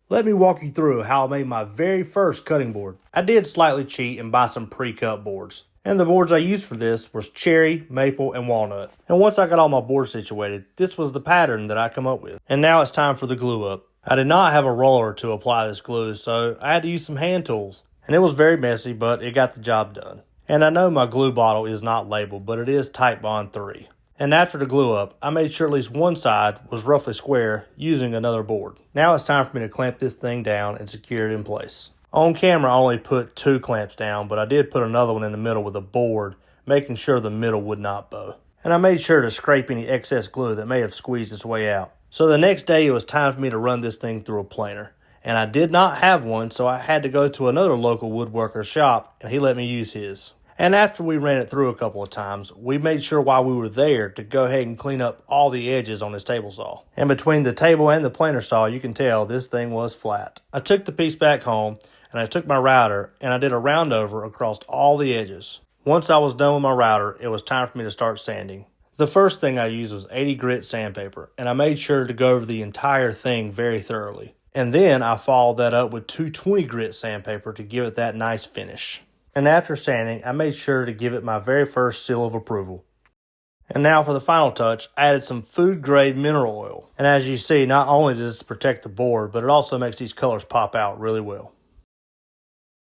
Let me walk you through how I made my very first cutting board. I did slightly cheat and buy some pre-cut boards. And the boards I used for this was cherry, maple, and walnut. And once I got all my boards situated, this was the pattern that I come up with. And now it's time for the glue up. I did not have a roller to apply this glue, so I had to use some hand tools. And it was very messy, but it got the job done. And I know my glue bottle is not labeled, but it is Titebond 3. And after the glue up, I made sure at least one side was roughly square using another board. Now it's time for me to clamp this thing down and secure it in place. On camera I only put 2 clamps down, but I did put another one in the middle with a board, making sure the middle would not bow. And I made sure to scrape any excess glue that may have squeezed its way out. So the next day it was time for me to run this thing through a planer. And I did not have one, so I had to go to another local woodworker's shop, and he let me use his. And after we ran it through a couple of times, we made sure while we were there to go ahead and clean up all the edges on this table saw. And between the table and the planer saw, you can tell this thing was flat. I took the piece back home, and I took my router, and I did a round over across all the edges. Once I was done with my router, it was time for me to start sanding. The first thing I used was 80 grit sandpaper, and I made sure to go over the entire thing very thoroughly. And then I followed that up with 220 grit sandpaper to give it that nice finish. And after sanding, I made sure to give it my very first seal of approval. And now for the final touch, I added some food grade mineral oil. And as you see, not only does this protect the board, but it also makes these colors pop out really well.